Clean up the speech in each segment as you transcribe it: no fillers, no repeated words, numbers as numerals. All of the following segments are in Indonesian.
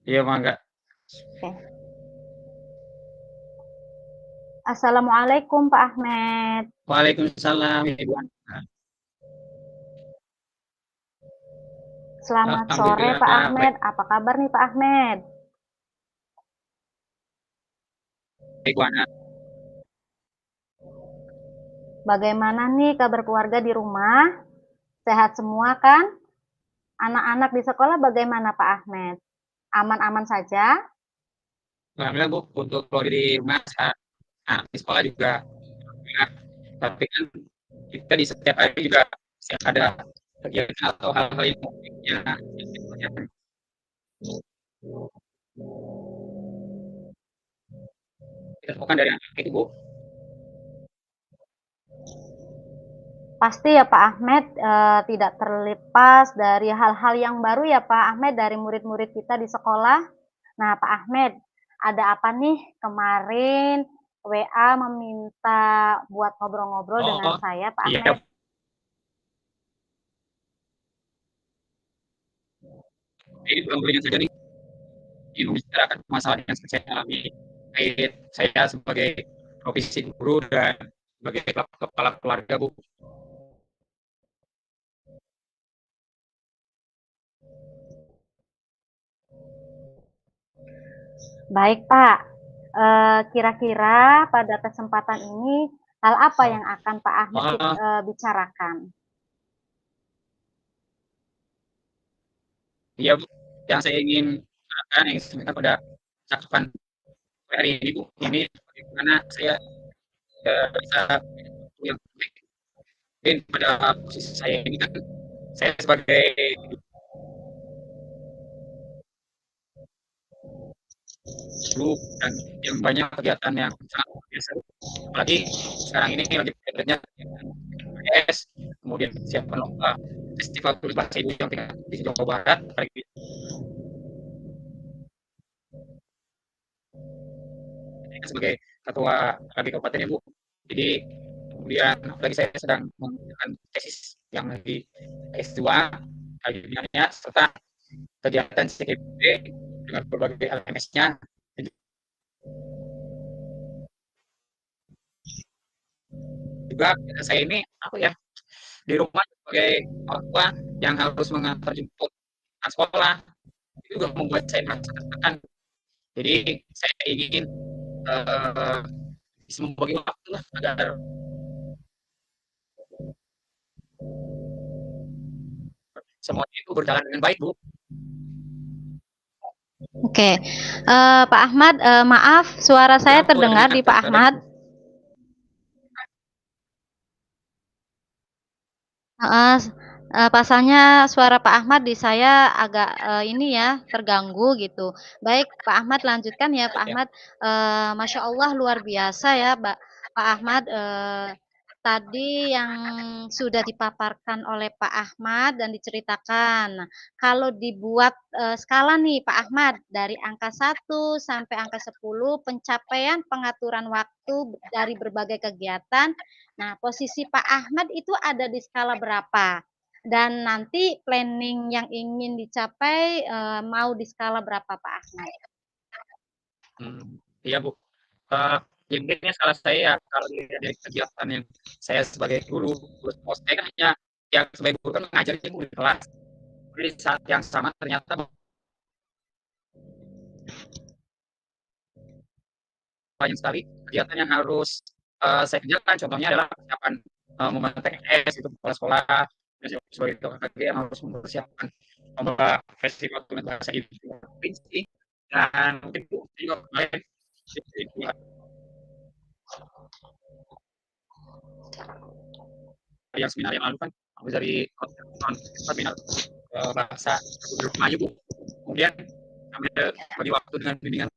Iya, Mangga. Oke. Assalamualaikum Pak Ahmed. Waalaikumsalam, Ibu. Selamat sore Alhamdulillah, Pak Ahmed. baik, Apa kabar nih Pak Ahmed? baik, Bu Ana. Bagaimana nih kabar keluarga di rumah? Sehat semua kan? Anak-anak di sekolah bagaimana Pak Ahmed? Aman-aman saja? Alhamdulillah, Bu, untuk keluarga di rumah, di sekolah juga. Ya. Tapi kan kita di setiap hari juga masih ada kegiatan atau hal-hal yang ya, yang kita lakukan dari anak itu, Bu. Pasti ya Pak Ahmed, tidak terlepas dari hal-hal yang baru ya Pak Ahmed dari murid-murid kita di sekolah. Nah Pak Ahmed, ada apa nih kemarin WA meminta buat ngobrol-ngobrol dengan Oh, saya Pak iya, Ahmed? ini belum berikan saja nih, ingin membicarakan masalah yang saya alami terkait saya sebagai profesi guru dan sebagai kepala keluarga, Bu. Baik Pak, kira-kira pada kesempatan ini hal apa yang akan Pak Ahmed Oh, bicarakan? iya, Bu. Yang saya ingin katakan, yang saya minta pada cakupan hari ini, Bu, ini bagaimana saya bisa yang baik. Mungkin pada posisi saya ini kan, saya sebagai guru dan yang banyak kegiatan yang sangat luar biasa. Apalagi sekarang ini lagi bekerja PKS, kemudian persiapan lomba festival tulis bahasa ibu yang tingkat di Jawa Barat, apalagi sebagai ketua KB Kabupaten ya, Bu. Jadi kemudian apalagi saya sedang mengerjakan tesis yang lagi S2 kajiannya serta kegiatan CKP dengan berbagai LMS-nya. Juga saya ini apa ya, di rumah sebagai orang tua yang harus mengantar jemput anak sekolah itu juga membuat saya merasa tertekan. Jadi saya ingin uh, bisa membagi waktu lah agar semuanya itu berjalan dengan baik, Bu. Oke, Pak Ahmad, maaf suara Ya, saya Bu, terdengar adanya di Pak terkadang Ahmad. Heeh, pasalnya suara Pak Ahmad di saya agak, ini ya, terganggu gitu. Baik, Pak Ahmad lanjutkan ya, Pak ya, Ahmad. Masya Allah luar biasa ya, Pak Ahmad, tadi yang sudah dipaparkan oleh Pak Ahmad dan diceritakan. Nah, kalau dibuat, skala nih Pak Ahmad, dari angka 1 sampai angka 10 pencapaian pengaturan waktu dari berbagai kegiatan. Nah, posisi Pak Ahmad itu ada di skala berapa? Dan nanti planning yang ingin dicapai mau di skala berapa Pak Ahmad? hmm, iya, Bu. Uh, Intinya salah saya ya, kalau dilihat dari kegiatan yang saya sebagai guru, terus saya kan hanya yang sebagai guru kan mengajar ibu di kelas. Jadi di saat yang sama ternyata banyak sekali kegiatan yang harus saya kerjakan. Contohnya adalah persiapan momen TKS itu kepala sekolah, dan sebagai ketua KKG yang harus mempersiapkan lomba festival tulis bahasa ibu provinsi, dan mungkin Bu juga kemarin yang seminar yang lalu kan habis dari seminar bahasa Melayu, Bu. Kemudian ambil bagi waktu dengan bimbingan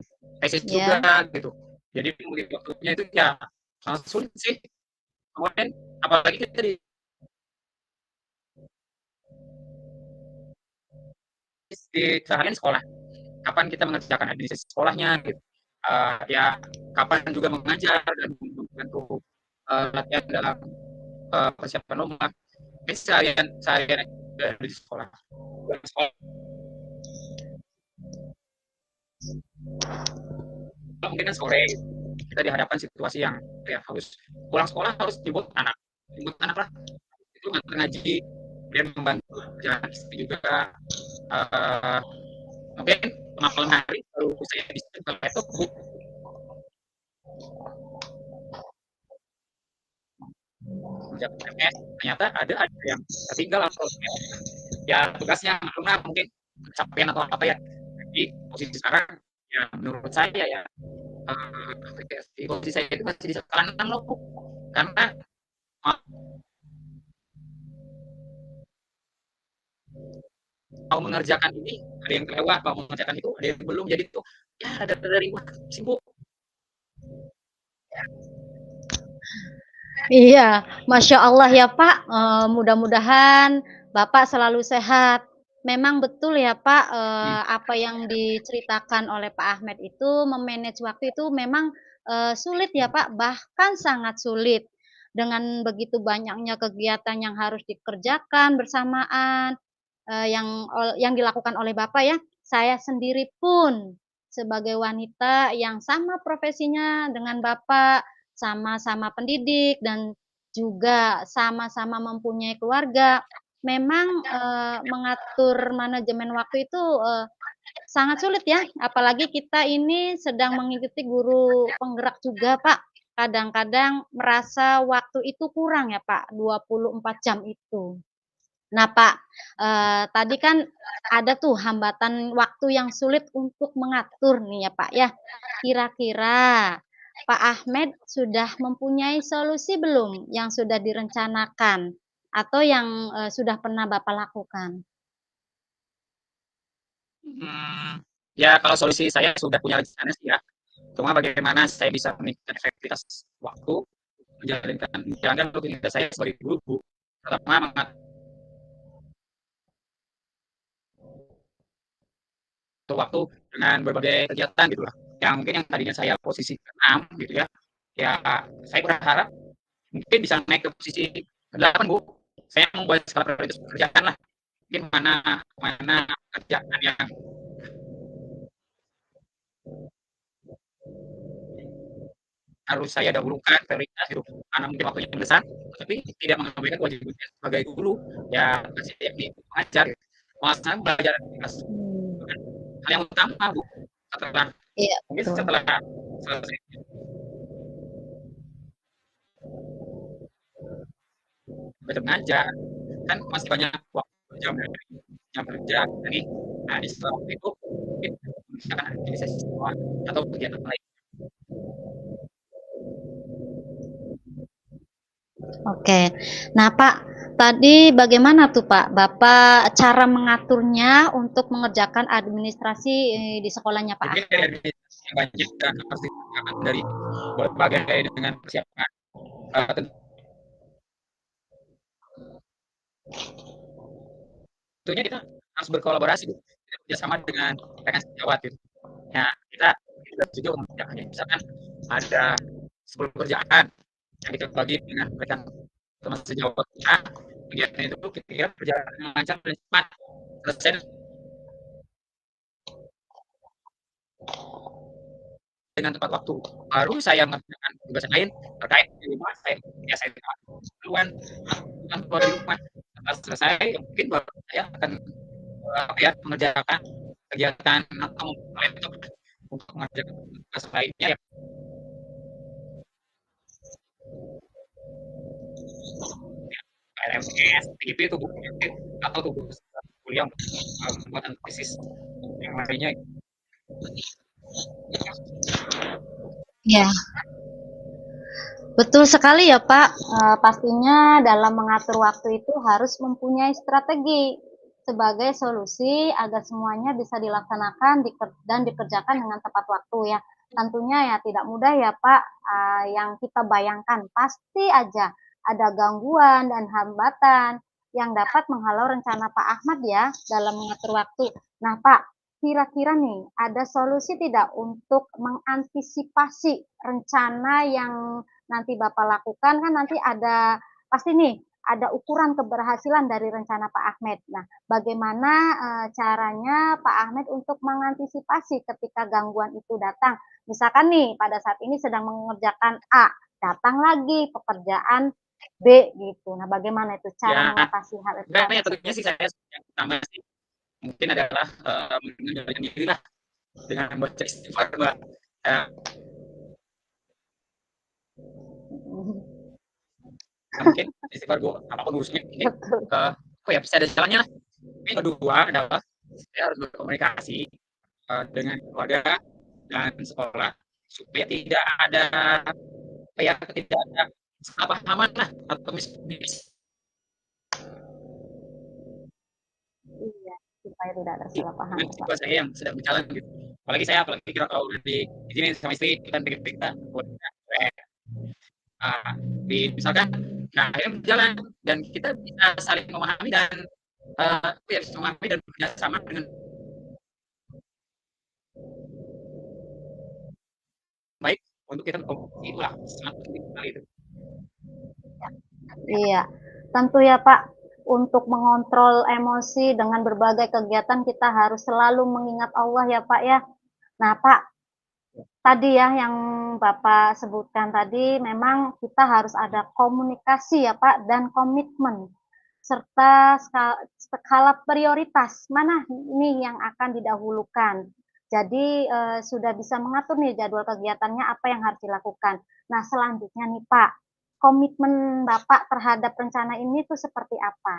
tesis juga Ya. gitu. Jadi bagi waktunya itu ya sangat sulit sih. Kemudian apalagi kita di seharian sekolah. Kapan kita mengerjakan administrasi sekolahnya gitu. Ya kapan juga mengajar dan membantu latihan dalam persiapan lomba. Ini seharian seharian di sekolah. mungkin kan sore kita dihadapkan situasi yang ya harus pulang sekolah harus jemput anak lah itu ngantar ngaji dan membantu kerjaan istri juga uh, mungkin malam hari baru saya bisa ke laptop bu mengerjakan MS ternyata ada yang tertinggal atau ya tugasnya karena mungkin kecapean atau apa ya jadi posisi sekarang ya menurut saya ya posisi saya itu masih di kanan loh karena mau mengerjakan ini ada yang kelewat mau mengerjakan itu ada yang belum jadi tuh ya ada dari wah sibuk. Iya, Masya Allah ya Pak, mudah-mudahan Bapak selalu sehat. Memang betul ya Pak, apa yang diceritakan oleh Pak Ahmed itu memanage waktu itu memang, sulit ya Pak, bahkan sangat sulit. Dengan begitu banyaknya kegiatan yang harus dikerjakan bersamaan, yang dilakukan oleh Bapak ya, saya sendiri pun sebagai wanita yang sama profesinya dengan Bapak, sama-sama pendidik dan juga sama-sama mempunyai keluarga, memang, mengatur manajemen waktu itu, sangat sulit ya, apalagi kita ini sedang mengikuti guru penggerak juga, Pak. Kadang-kadang merasa waktu itu kurang ya, Pak, 24 jam itu. Nah, Pak, tadi kan ada tuh hambatan waktu yang sulit untuk mengatur nih ya, Pak, ya. Kira-kira Pak Ahmed sudah mempunyai solusi belum yang sudah direncanakan atau yang, sudah pernah Bapak lakukan? Ya kalau solusi saya sudah punya rencana sih ya cuma bagaimana saya bisa meningkatkan efektivitas waktu menjalankan rutinitas saya sebagai guru pertama mengatur waktu dengan berbagai kegiatan gitu lah yang mungkin yang tadinya saya posisi ke-6 gitu ya ya saya berharap mungkin bisa naik ke posisi ke-8 bu saya membuat skala prioritas pekerjaan lah mungkin mana mana kerjaan yang harus saya dahulukan prioritas itu karena mungkin waktunya besar tapi tidak mengabaikan kewajibannya sebagai guru ya masih yakni mengajar melaksanakan belajar hal yang utama bu setelah Iya, mungkin betul. setelah selesai belajar mengajar kan masih banyak waktu jam kerja jadi nah di setelah waktu itu mungkin mengerjakan aktivitas sekolah atau kegiatan lain. Oke. Nah, Pak, tadi bagaimana tuh, Pak, Bapak cara mengaturnya untuk mengerjakan administrasi, di sekolahnya Pak Jadi Ahmad? dari yang banyak dan harus dikerjakan dari berbagai dengan persiapan tentunya kita harus berkolaborasi bekerjasama dengan rekan sejawat gitu. Ya kita juga mengerjakannya misalkan ada 10 kerjaan yang kita bagi dengan rekan teman sejawat kita kegiatan itu kira-kira berjalan dengan lancar dan cepat selesai dengan tepat waktu baru saya mengerjakan tugas lain terkait di rumah saya duluan keluar dari rumah setelah selesai mungkin baru saya akan ya mengerjakan kegiatan atau untuk mengerjakan tugas lainnya ya RMS, TGP itu atau tugas kuliah untuk membuat analisis yang lainnya. Ya, betul sekali ya Pak, pastinya dalam mengatur waktu itu harus mempunyai strategi sebagai solusi agar semuanya bisa dilaksanakan dan dikerjakan dengan tepat waktu ya. Tentunya ya tidak mudah ya Pak, yang kita bayangkan pasti aja ada gangguan dan hambatan yang dapat menghalau rencana Pak Ahmad ya dalam mengatur waktu. Nah Pak, kira-kira nih ada solusi tidak untuk mengantisipasi rencana yang nanti Bapak lakukan kan nanti ada pasti nih ada ukuran keberhasilan dari rencana Pak Ahmed. Nah, bagaimana caranya Pak Ahmed untuk mengantisipasi ketika gangguan itu datang? Misalkan nih, pada saat ini sedang mengerjakan A, datang lagi pekerjaan B gitu. Nah, bagaimana itu cara Ya, mengatasi hal enggak ya tentunya tersebut? sih saya yang pertama sih mungkin adalah mengendalikan diri lah dengan membaca istighfar, Mbak. Ya, mungkin istighfar gue apapun urusannya mungkin Betul. apa ya bisa ada jalannya lah. Yang kedua adalah saya harus berkomunikasi dengan keluarga dan sekolah supaya tidak ada apa ya tidak ada kesalahpahaman lah atau miskomunikasi Iya, supaya tidak ada salah paham dengan ya, Pak. situasi saya yang sedang berjalan gitu. Apalagi kalau udah di sini sama istri kita kita misalkan nah akhirnya berjalan dan kita bisa saling memahami dan ya bisa memahami dan bekerja sama dengan baik untuk kita komunikasi itulah sangat penting sekali itu. Iya, tentu ya Pak, untuk mengontrol emosi dengan berbagai kegiatan kita harus selalu mengingat Allah ya Pak ya. Nah Pak, tadi ya yang Bapak sebutkan tadi memang kita harus ada komunikasi ya Pak dan komitmen serta skala prioritas mana nih yang akan didahulukan. Jadi sudah bisa mengatur nih jadwal kegiatannya apa yang harus dilakukan. Nah selanjutnya nih Pak, komitmen Bapak terhadap rencana ini tuh seperti apa?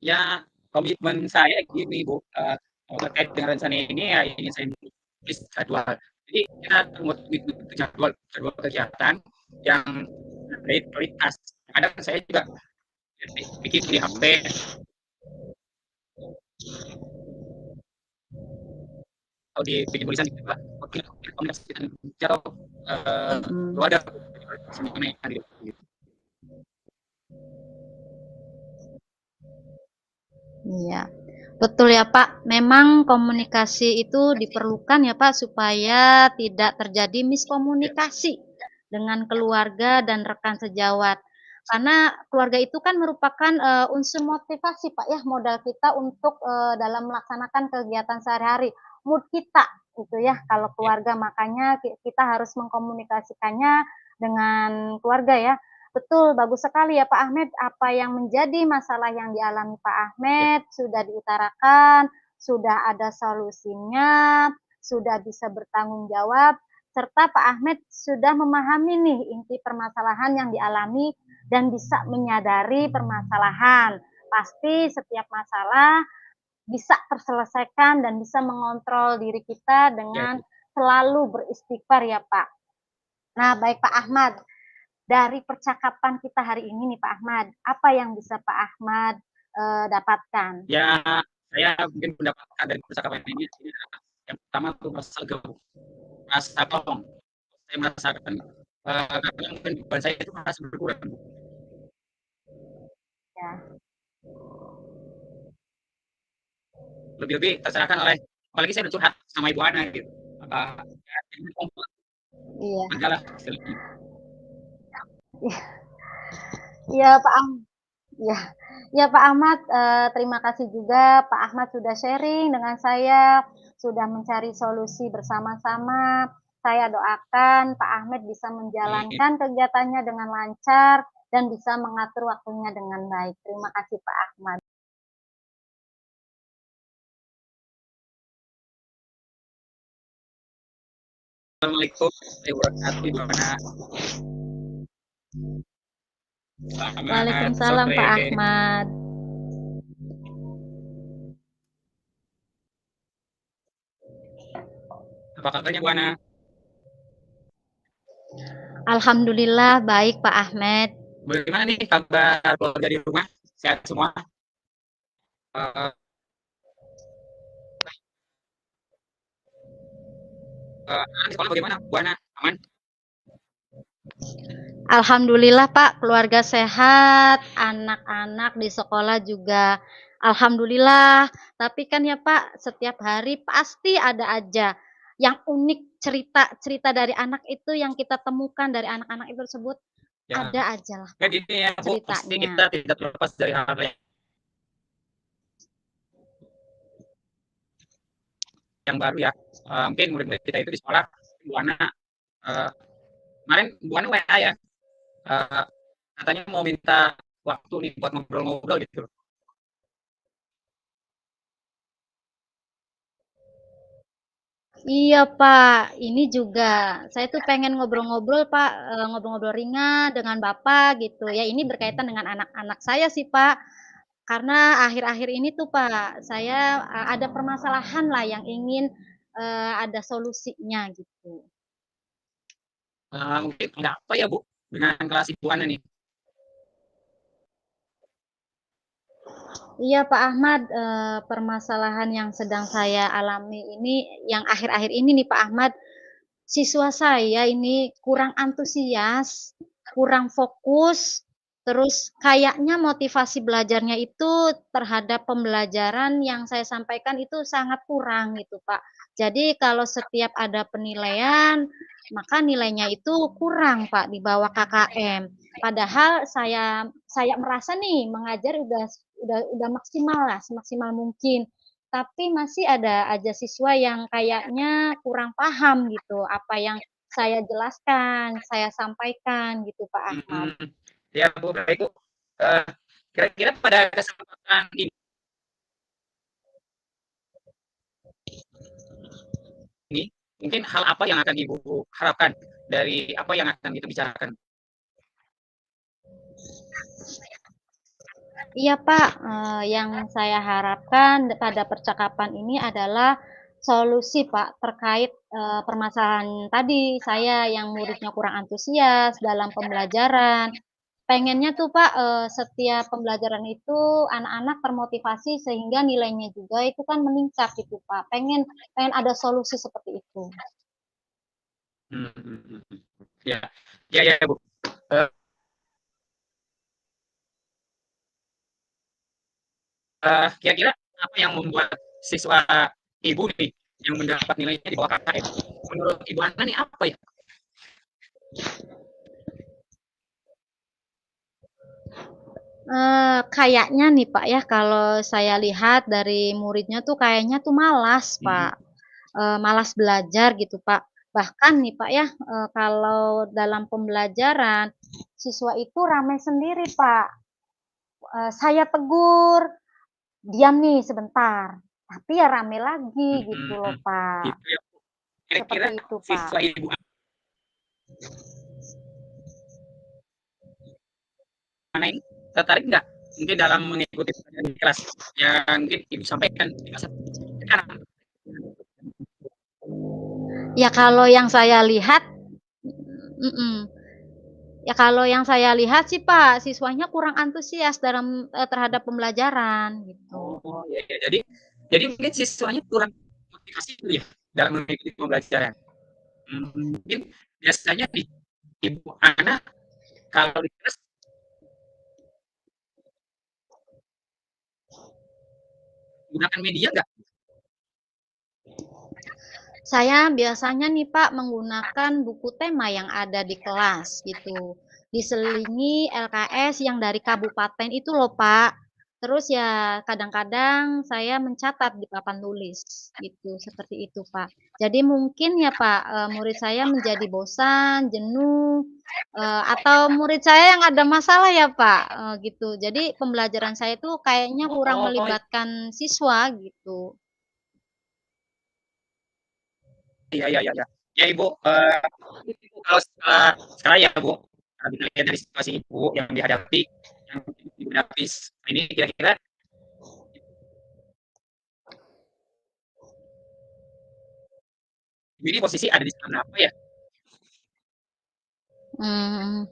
Ya komitmen saya gini Bu, terkait dengan rencana ini ya ingin saya tulis jadwal. Jadi kita membuat jadwal jadwal kegiatan yang prioritas. Kadang saya juga bikin di HP atau di bikin tulisan gitu lah. Komunikasi dengan jadwal Mhm. keluarga semuanya gitu. Iya, betul ya Pak. Memang komunikasi itu diperlukan ya Pak supaya tidak terjadi Ya, miskomunikasi dengan keluarga dan rekan sejawat. Karena keluarga itu kan merupakan unsur motivasi Pak ya, modal kita untuk dalam melaksanakan kegiatan sehari-hari. Mood kita gitu ya kalau ya, keluarga, makanya kita harus mengkomunikasikannya dengan keluarga ya. Betul, bagus sekali ya Pak Ahmed, apa yang menjadi masalah yang dialami Pak ya, Ahmed sudah diutarakan, sudah ada solusinya, sudah bisa bertanggung jawab, serta Pak Ahmed sudah memahami nih inti permasalahan yang dialami dan bisa menyadari permasalahan. Pasti setiap masalah bisa terselesaikan dan bisa mengontrol diri kita ya. dengan selalu beristighfar ya Pak. Nah, baik Pak Ahmad, dari percakapan kita hari ini nih Pak Ahmad, apa yang bisa Pak Ahmad dapatkan? Ya, saya mungkin mendapatkan dari percakapan ini yang pertama tuh rasa lega, rasa tolong. Saya merasakan karena mungkin beban saya itu merasa berkurang. Ya, Lebih-lebih tercerahkan oleh apalagi saya udah curhat sama Ibu Ana gitu. Ya, iya, adalah istilahnya. iya Pak Ahmad. Ya, ya Pak Ahmad, terima kasih juga Pak Ahmad sudah sharing dengan saya, sudah mencari solusi bersama-sama. Saya doakan Pak Ahmad bisa menjalankan kegiatannya dengan lancar dan bisa mengatur waktunya dengan baik. Terima kasih Pak Ahmad. Assalamualaikum warahmatullahi wabarakatuh Ibu Ana. Selamat Waalaikumsalam sore. Pak Ahmad. Apa kabarnya Bu Ana? Alhamdulillah baik Pak Ahmad. Bagaimana nih kabar keluarga di rumah? Sehat semua? Uh, di sekolah bagaimana Bu Ana? Aman? Alhamdulillah Pak, keluarga sehat, anak-anak di sekolah juga alhamdulillah. Tapi kan ya Pak, setiap hari pasti ada aja yang unik cerita-cerita dari anak itu yang kita temukan dari anak-anak itu tersebut. Ya, ada aja lah, kan Pak, ini ya Bu, pasti ceritanya. kita tidak terlepas dari hal yang baru ya. Mungkin murid-murid kita itu di sekolah, Bu Ana, eee, kemarin Bu Ana WA ya, eee, katanya mau minta waktu nih buat ngobrol-ngobrol gitu. Iya, Pak, ini juga saya tuh pengen ngobrol-ngobrol, Pak, ngobrol-ngobrol ringan dengan Bapak gitu ya. Ini berkaitan dengan anak-anak saya sih, Pak. Karena akhir-akhir ini tuh, Pak, saya, ada permasalahan lah yang ingin, ada solusinya gitu. Mungkin ada apa ya Bu, dengan kelas Ibu Ana nih? Iya, Pak Ahmad, permasalahan yang sedang saya alami ini, yang akhir-akhir ini nih, Pak Ahmad, siswa saya ini kurang antusias, kurang fokus, terus kayaknya motivasi belajarnya itu terhadap pembelajaran yang saya sampaikan itu sangat kurang gitu, Pak. Jadi kalau setiap ada penilaian, maka nilainya itu kurang, Pak, di bawah KKM. Padahal saya merasa nih mengajar udah maksimal lah, semaksimal mungkin. Tapi masih ada aja siswa yang kayaknya kurang paham gitu, apa yang saya jelaskan, saya sampaikan gitu, Pak Ahmad. Mhm, ya Bu, baik Bu. Eee, Kira-kira pada kesempatan ini, mungkin hal apa yang akan Ibu harapkan dari apa yang akan kita bicarakan? Iya, Pak, yang saya harapkan pada percakapan ini adalah solusi, Pak, terkait, permasalahan tadi, saya yang muridnya kurang antusias dalam pembelajaran. Pengennya tuh, Pak, setiap pembelajaran itu anak-anak termotivasi sehingga nilainya juga itu kan meningkat gitu, Pak. Pengen pengen ada solusi seperti itu. Mhm mhm mhm. Ya, ya ya Bu. Eee Kira-kira apa yang membuat siswa Ibu nih, yang mendapat nilainya di bawah KKM? Menurut Ibu Ana nih apa ya? Kayaknya nih, Pak, ya, kalau saya lihat dari muridnya tuh kayaknya tuh malas, Mhm Pak, malas belajar gitu, Pak. Bahkan nih, Pak, ya, kalau dalam pembelajaran, siswa itu ramai sendiri, Pak. Saya tegur, "Diam nih sebentar," tapi ya rame lagi gitu loh, mhm. Pak. Gitu ya, Bu. Kira-kira Seperti itu, Pak. siswa Ibu Ana ini tertarik nggak mungkin dalam mengikuti pelajaran di kelas yang mungkin Ibu sampaikan di masa sekarang? Ya kalau yang saya lihat mhm, ya kalau yang saya lihat sih, Pak, siswanya kurang antusias terhadap pembelajaran gitu. Oh, ya ya. Jadi mungkin siswanya kurang motivasi dulu ya dalam mengikuti pembelajaran? Mungkin biasanya di Ibu Ana kalau di kelas gunakan media nggak? Saya biasanya nih, Pak, menggunakan buku tema yang ada di kelas gitu. Diselingi LKS yang dari kabupaten itu loh, Pak. Terus ya kadang-kadang saya mencatat di papan tulis gitu, seperti itu, Pak. Jadi mungkin ya, Pak, murid saya menjadi bosan, jenuh, atau murid saya yang ada masalah ya, Pak, gitu. Jadi pembelajaran saya itu kayaknya kurang Oh, melibatkan siswa gitu. iya iya iya iya. Ya Ibu, kalau sekarang ya Bu, dilihat dari situasi Ibu yang dihadapi, yang Ibu hadapi ini kira-kira Ibu ini posisi ada di sana apa ya? Mmm.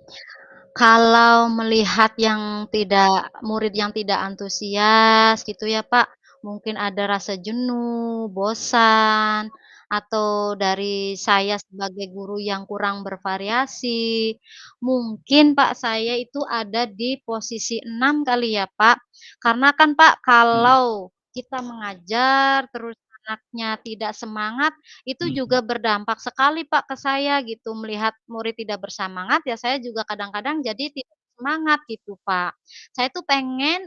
Kalau melihat yang tidak murid yang tidak antusias gitu ya, Pak, mungkin ada rasa jenuh, bosan, atau dari saya sebagai guru yang kurang bervariasi, mungkin Pak, saya itu ada di posisi 6 kali ya, Pak. Karena kan Pak, Mhm kalau kita mengajar terus anaknya tidak semangat, itu Mhm. juga berdampak sekali, Pak, ke saya gitu. Melihat murid tidak bersemangat, ya saya juga kadang-kadang jadi tidak semangat gitu, Pak. Saya tuh pengen,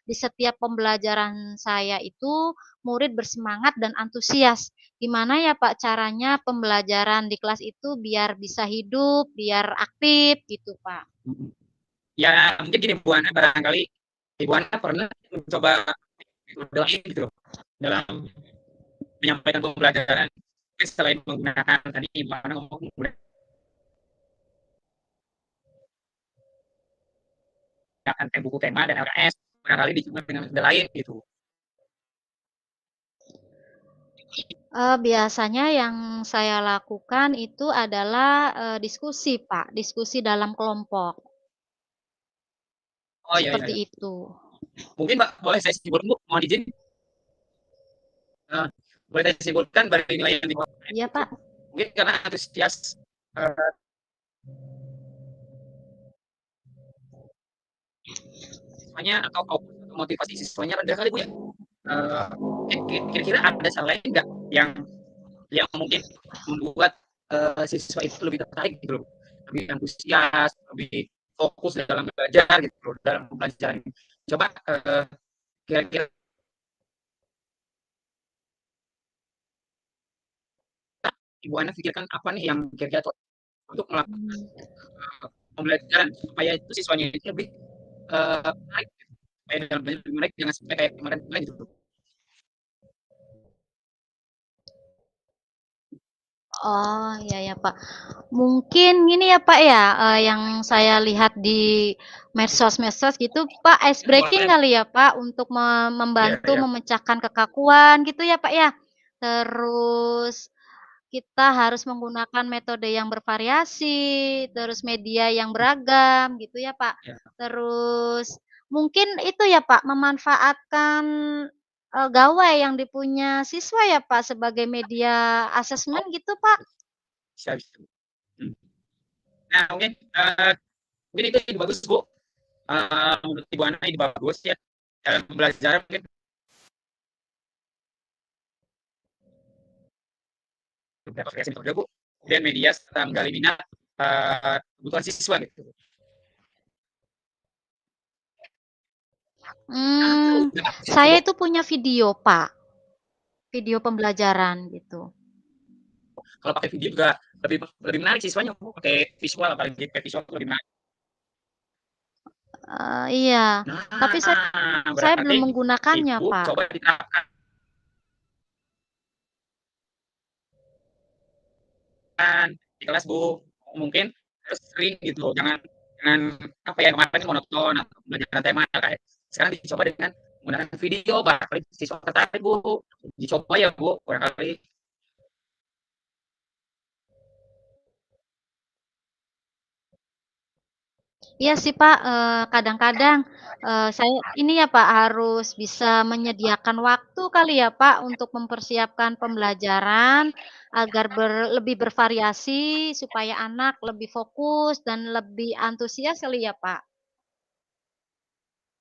di setiap pembelajaran saya itu murid bersemangat dan antusias. Gimana ya, Pak, caranya pembelajaran di kelas itu biar bisa hidup, biar aktif gitu, Pak? Mhm. Ya mungkin gini Bu Ana, barangkali Ibu Ana pernah mencoba metode lain gitu loh, dalam menyampaikan pembelajaran, mungkin selain menggunakan tadi Ibu Ana ngomong menggunakan buku tema dan LKS, barangkali dicoba dengan metode lain gitu. Biasanya yang saya lakukan itu adalah, diskusi, Pak, diskusi dalam kelompok, Oh, iya iya seperti iya. itu. Mungkin Mbak, boleh saya simpulkan Bu, mohon izin? Eee, Boleh saya simpulkan dari nilai yang dibawa Iya, itu, Pak. mungkin karena antusias, eee, siswanya atau fokus atau motivasi siswanya rendah kali Bu ya? Mungkin kira-kira ada cara lain nggak yang mungkin membuat, siswa itu lebih tertarik gitu loh, lebih antusias, lebih fokus dalam belajar gitu loh, dalam pembelajaran. Coba, kira-kira Ibu Ana pikirkan apa nih yang kira-kira cocok untuk melakukan, Mmm. pembelajaran supaya itu siswanya itu lebih, menarik gitu, supaya dalam belajar lebih menarik, jangan sampai kayak kemarin-kemarin gitu. Oh, iya ya, Pak. Mungkin gini ya, Pak, ya, yang saya lihat di medsos-medsos gitu, Pak, ice Ya breaking boleh, kali ya, Pak, untuk iya membantu iya, memecahkan kekakuan gitu ya, Pak, ya? Terus kita harus menggunakan metode yang bervariasi, terus media yang beragam gitu ya, Pak. iya. Terus mungkin itu ya, Pak, memanfaatkan, gawai yang dipunya siswa ya, Pak, sebagai media asesmen Oh, gitu, Pak? bisa bisa. Mhm. Nah mungkin, mungkin itu ide bagus Bu, menurut Ibu Ana ide bagus ya, dalam pembelajaran mungkin beberapa variasi metode Bu, kemudian media serta menggali minat, kebutuhan siswa gitu. Atau Mmm, nggak bagus itu saya Bu, itu punya video, Pak, video pembelajaran gitu. kalau pakai video juga lebih lebih menarik siswanya Bu, pakai visual apalagi pakai visual lebih menarik. Iya, tapi Nah, saya berarti belum menggunakannya, Ibu Pak. coba diterapkan di kelas Bu, mungkin harus sering gitu, jangan jangan apa ya, kemarin monoton atau pembelajaran tema kayak sekarang dicoba dengan menggunakan video, barangkali siswa tertarik Bu, dicoba ya Bu, barangkali. Iya sih, Pak, kadang-kadang, saya ini ya, Pak, harus bisa menyediakan waktu kali ya, Pak, untuk mempersiapkan pembelajaran agar lebih bervariasi supaya anak lebih fokus dan lebih antusias kali ya, Pak?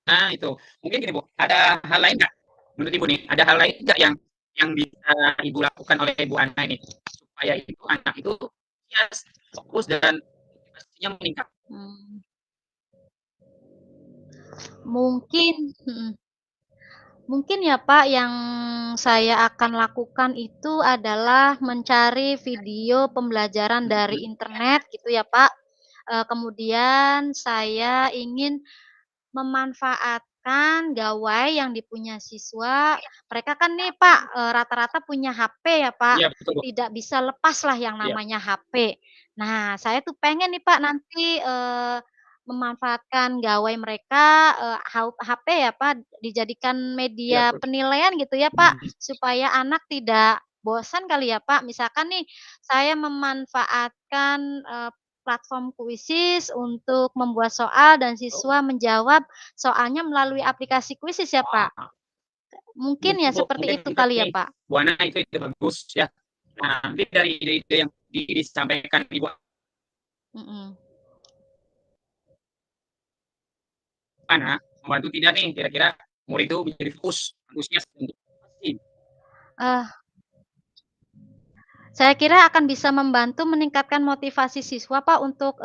Nah itu, mungkin gini Bu, ada hal lain nggak, menurut Ibu nih, ada hal lain nggak yang bisa Ibu lakukan oleh Ibu Ana ini, supaya itu anak itu ya fokus dan motivasinya meningkat? Mmm, mungkin mhm. Mungkin ya Pak, yang saya akan lakukan itu adalah mencari video pembelajaran Mhm, dari internet gitu ya Pak, kemudian saya ingin memanfaatkan gawai yang dipunya siswa. Mereka kan nih Pak, rata-rata punya HP ya Pak, iya betul Bu, tidak bisa lepaslah yang iya. namanya HP. Nah, saya tuh pengen nih Pak nanti, memanfaatkan gawai mereka, HP ya Pak, dijadikan Iya media betul. penilaian gitu ya Pak, Mhm. supaya anak tidak bosan kali ya Pak. Misalkan nih, saya memanfaatkan, platform Quizizz untuk membuat soal dan Oh, siswa menjawab soalnya melalui aplikasi Quizizz ya, Pak? wah, Mungkin ya betul Bu, seperti mungkin itu juga kali ya, nih, Pak? Bu Ana itu ide bagus ya. Nah, nanti dari ide-ide yang disampaikan Ibu Mhm. Ana, membantu tidak nih kira-kira murid itu menjadi fokus, fokusnya untuk pasti. Eh, saya kira akan bisa membantu meningkatkan motivasi siswa, Pak, untuk,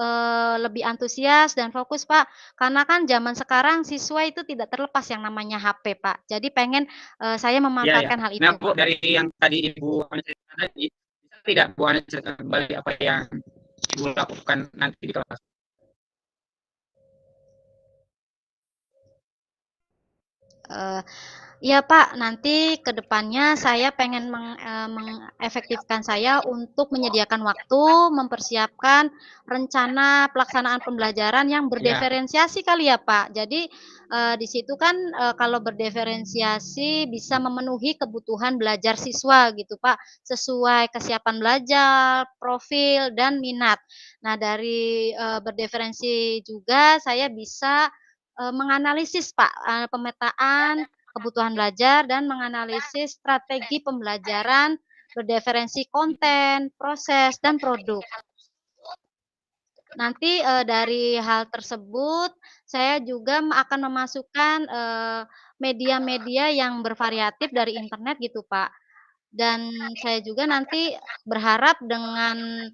lebih antusias dan fokus, Pak. Karena kan zaman sekarang siswa itu tidak terlepas yang namanya HP, Pak. Jadi pengen, saya Iya ya. memanfaatkan hal Nah, itu, Bu, Pak. dari yang tadi Ibu Ana ceritakan tadi, bisa tidak Bu Ana ceritakan kembali apa yang Ibu lakukan nanti di kelas? Eee Iya Pak, nanti ke depannya saya pengen mengefektifkan saya untuk menyediakan waktu, mempersiapkan rencana pelaksanaan pembelajaran yang Iya, berdiferensiasi kali ya Pak. Jadi, di situ kan, kalau berdiferensiasi bisa memenuhi kebutuhan belajar siswa gitu Pak, sesuai kesiapan belajar, profil, dan minat. Nah dari, berdiferensi juga saya bisa, menganalisis Pak, pemetaan kebutuhan belajar dan menganalisis strategi pembelajaran berreferensi konten, proses, dan produk. Nanti, dari hal tersebut saya juga akan memasukkan, media-media yang bervariatif dari internet gitu, Pak. Dan saya juga nanti berharap dengan,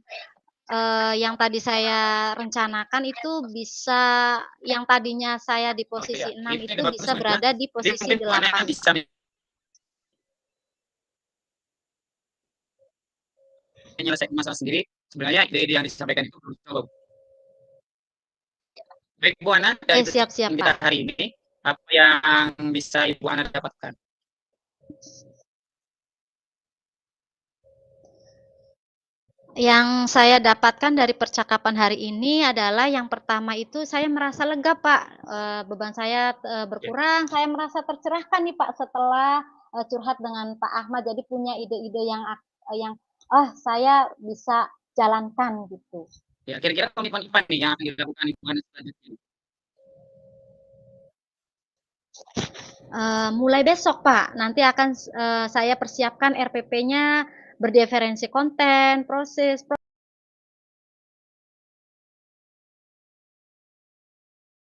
yang tadi saya rencanakan itu bisa yang tadinya saya di oh iya, posisi 6 itu itu ide bagus bisa Mas ya. berada di Jadi posisi mungkin Bu Ana 8. bisa menyelesaikan masalah sendiri, sebenarnya ide-ide yang disampaikan itu belum cukup. Baik Bu Ana, dari Siap siap, percakapan kita Pak. hari ini, apa yang bisa Ibu Ana dapatkan? Yang saya dapatkan dari percakapan hari ini adalah yang pertama itu saya merasa lega, Pak, beban saya, Ya, berkurang, saya merasa tercerahkan nih, Pak, setelah, curhat dengan Pak Ahmad. Jadi punya ide-ide yang, "Oh, saya bisa jalankan," gitu. ya kira-kira komitmen apa nih yang akan dilakukan Ibu Ana selanjutnya? Mulai besok, Pak, nanti akan saya persiapkan RPP-nya, berdiferensi konten, proses